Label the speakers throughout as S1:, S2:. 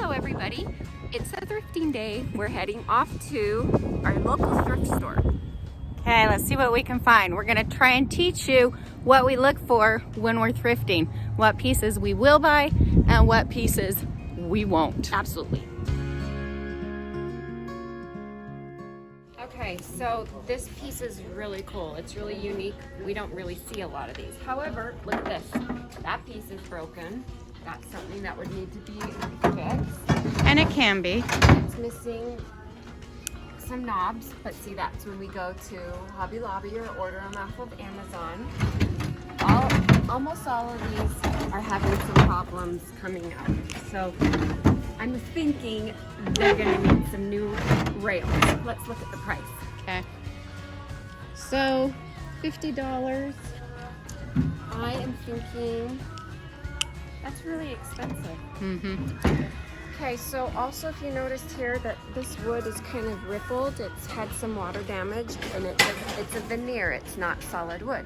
S1: Hello everybody, it's a thrifting day. We're heading off to our local thrift store.
S2: Okay, let's see what we can find. We're gonna try and teach you what we look for when we're thrifting, what pieces we will buy and what pieces we won't.
S1: Absolutely. Okay, so this piece is really cool. It's really unique. We don't really see a lot of these. However, look at this. That piece is broken. That's something that would need to be fixed.
S2: And it can be.
S1: It's missing some knobs, but see, that's when we go to Hobby Lobby or order them off of Amazon. Almost all of these are having some problems coming up. So I'm thinking they're gonna need some new rails. Let's look at the price.
S2: Okay.
S1: So $50. I am thinking that's really expensive.
S2: Mm-hmm.
S1: Okay, so also if you noticed here that this wood is kind of rippled, it's had some water damage, and it's a veneer, it's not solid wood.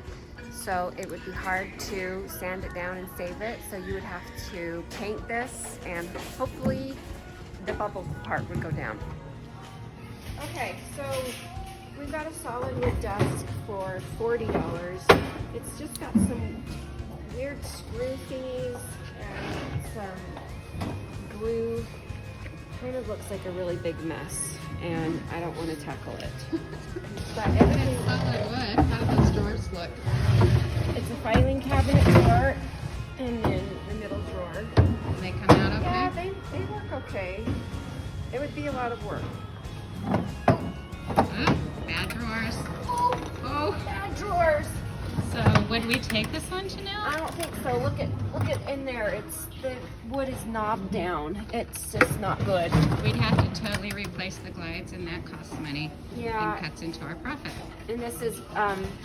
S1: So it would be hard to sand it down and save it, so you would have to paint this, and hopefully the bubble part would go down. Okay, so we've got a solid wood desk for $40. It's just got some weird screw thingies and some glue. Kind of looks like a really big mess, and I don't want to tackle it. But everything
S3: It's solid wood. How do those drawers look?
S1: It's a filing cabinet drawer, and then the middle drawer.
S3: They come out okay?
S1: Yeah, they work okay. It would be a lot of work.
S3: Oh, bad drawers. Oh.
S1: Bad drawers.
S3: So would we take this one,
S1: I
S3: Janelle?
S1: don't think so. Look at in there. It's the wood is knobbed down. It's just not good.
S3: We'd have to totally replace the glides, and that costs money.
S1: Yeah.
S3: And cuts into our profit.
S1: And this is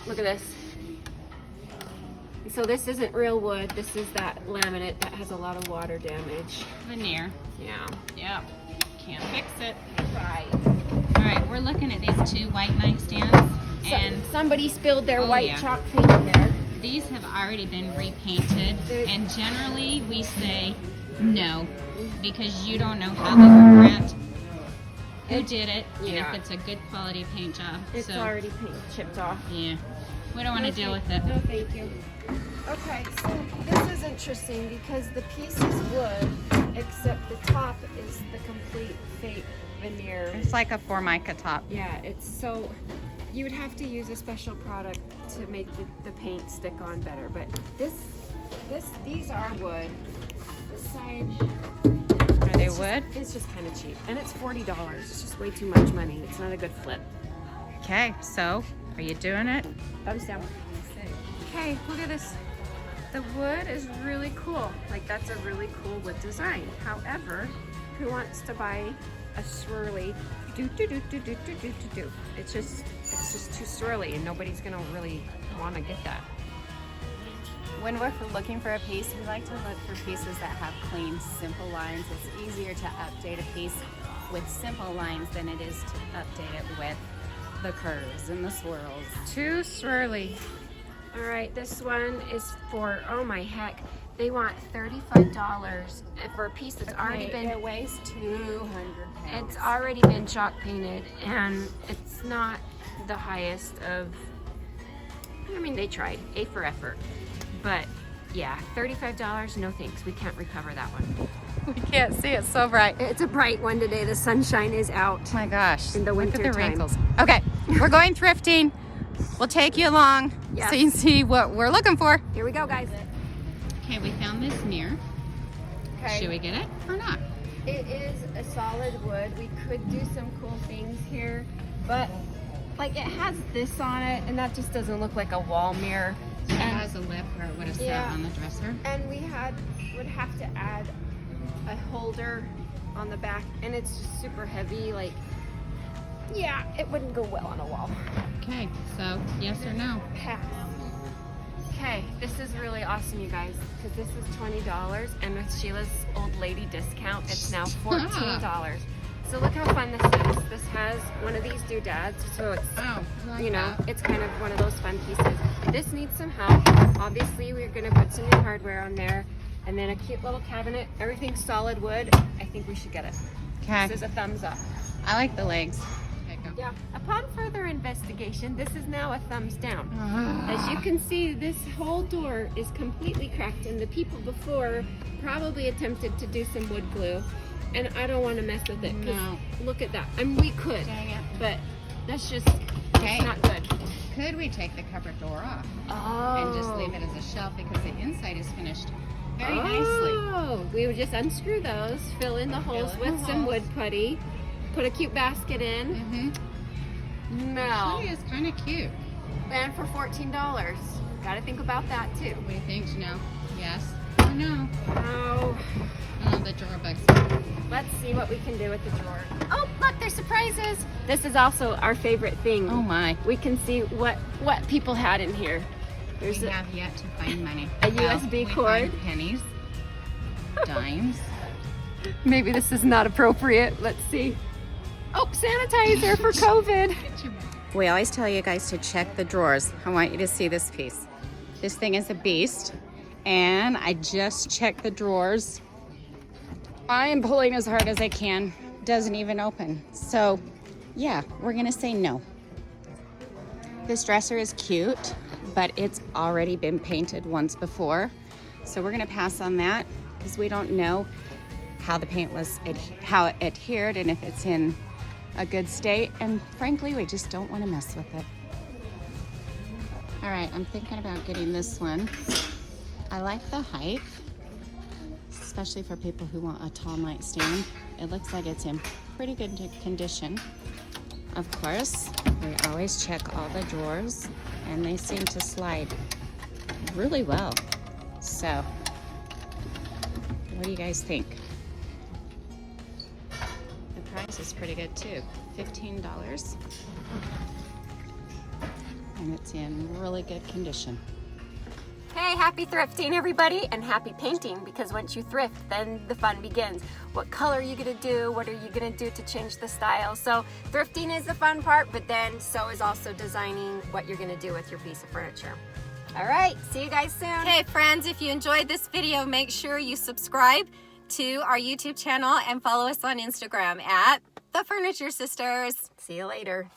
S1: look at this. So this isn't real wood. This is that laminate that has a lot of water damage.
S3: Veneer.
S1: Yeah.
S3: Yep. Can't fix it.
S1: Right.
S3: All right, we're looking at these two white nightstands, and
S1: Somebody spilled their
S3: Oh,
S1: white
S3: yeah.
S1: chalk paint in there.
S3: these have already been repainted. And generally, we say no, because you don't know how they were wrapped, who did it, and
S1: Yeah.
S3: if it's a good quality paint job.
S1: It's
S3: So
S1: already chipped off.
S3: yeah, we don't want to deal with it.
S1: No, thank you. Okay, so this is interesting because the piece is wood, except the top is the complete fake veneer.
S2: It's like a Formica top.
S1: Yeah, it's so, you would have to use a special product to make the paint stick on better, but these are wood. This side,
S2: Are they wood?
S1: it's just kind of cheap, and it's $40. It's just way too much money. It's not a good flip.
S2: Okay, so are you doing it?
S1: Thumbs down. Okay, look at this. The wood is really cool. Like, that's a really cool wood design. However, who wants to buy a swirly do? It's just too swirly, and nobody's gonna really want to get that.
S2: When we're looking for a piece, we like to look for pieces that have clean, simple lines. It's easier to update a piece with simple lines than it is to update it with the curves and the swirls. Too swirly.
S1: All right, this one is for, oh my heck, they want $35 for a piece that's already been,
S2: It weighs 200 pounds.
S1: it's already been chalk painted, and it's not the highest of, I mean, they tried, A for effort, but yeah, $35, no thanks, we can't recover that one.
S2: We can't see it so bright.
S1: It's a bright one today, the sunshine is out.
S2: Oh my gosh.
S1: In the
S2: Look at
S1: winter
S2: the
S1: time.
S2: wrinkles. Okay, we're going thrifting. We'll take you along
S1: Yes.
S2: so you can see what we're looking for.
S1: Here we go, guys.
S3: Okay, we found this mirror.
S1: Okay.
S3: Should we get it or not?
S1: It is a solid wood. We could do some cool things here, but like it has this on it, and that just doesn't look like a wall mirror.
S3: It has a lip where it would have
S1: Yeah.
S3: sat on the dresser.
S1: And we would have to add a holder on the back, and it's just super heavy. Like, yeah, it wouldn't go well on a wall.
S3: Okay, so yes or no?
S1: Pass. Okay, this is really awesome, you guys, because this is $20, and with Sheila's old lady discount, it's now $14. So look how fun this is. This has one of these doodads, so it's,
S3: Oh, I like
S1: you know,
S3: that.
S1: it's kind of one of those fun pieces. This needs some help. Obviously, we're gonna put some new hardware on there, And then a cute little cabinet. Everything's solid wood. I think we should get it.
S2: Okay.
S1: This is a thumbs up.
S2: I like the legs. Okay, go.
S1: Yeah. Upon further investigation, this is now a thumbs down. As you can see, this whole door is completely cracked, and the people before probably attempted to do some wood glue, and I don't want to mess with it. 'Cause
S2: No.
S1: look at that. I mean, we could,
S2: Dang it.
S1: but that's just
S2: Okay.
S1: it's not good.
S2: Could we take the cupboard door off
S1: Oh.
S2: and just leave it as a shelf because the inside is finished very nicely?
S1: Oh, we would just unscrew those, fill in the holes
S2: in the
S1: with some
S2: holes.
S1: wood putty, put a cute basket in.
S2: Mm-hmm.
S1: No.
S2: She is kind of cute.
S1: And for $14. Gotta think about that too.
S2: What do you think, Janelle? Yes? Oh, no.
S1: Oh.
S2: Oh, the drawer bugs.
S1: Let's see what we can do with the drawer. Oh, look, there's surprises. This is also our favorite thing.
S2: Oh, my.
S1: We can see what people had in here. There's
S2: We have yet to find money.
S1: A USB
S2: we
S1: cord.
S2: find pennies, dimes.
S1: maybe this is not appropriate. Let's see. Oh, sanitizer for COVID.
S2: We always tell you guys to check the drawers. I want you to see this piece. This thing is a beast, and I just checked the drawers. I am pulling as hard as I can. Doesn't even open. So, yeah, we're gonna say no. This dresser is cute, but it's already been painted once before. So we're gonna pass on that because we don't know how the paint was, how it adhered, and if it's in a good state. And frankly, we just don't want to mess with it. All right, I'm thinking about getting this one. I like the height, especially for people who want a tall nightstand. It looks like it's in pretty good condition. Of course, we always check all the drawers, and they seem to slide really well. So, what do you guys think? The price is pretty good too, $15. And it's in really good condition.
S1: Hey, happy thrifting, everybody, and happy painting, because once you thrift, then the fun begins. What color are you gonna do? What are you gonna do to change the style? So thrifting is the fun part, but then so is also designing what you're gonna do with your piece of furniture. All right, see you guys soon.
S4: Hey friends, if you enjoyed this video, make sure you subscribe to our YouTube channel and follow us on Instagram at The Furniture Sisters.
S1: See you later.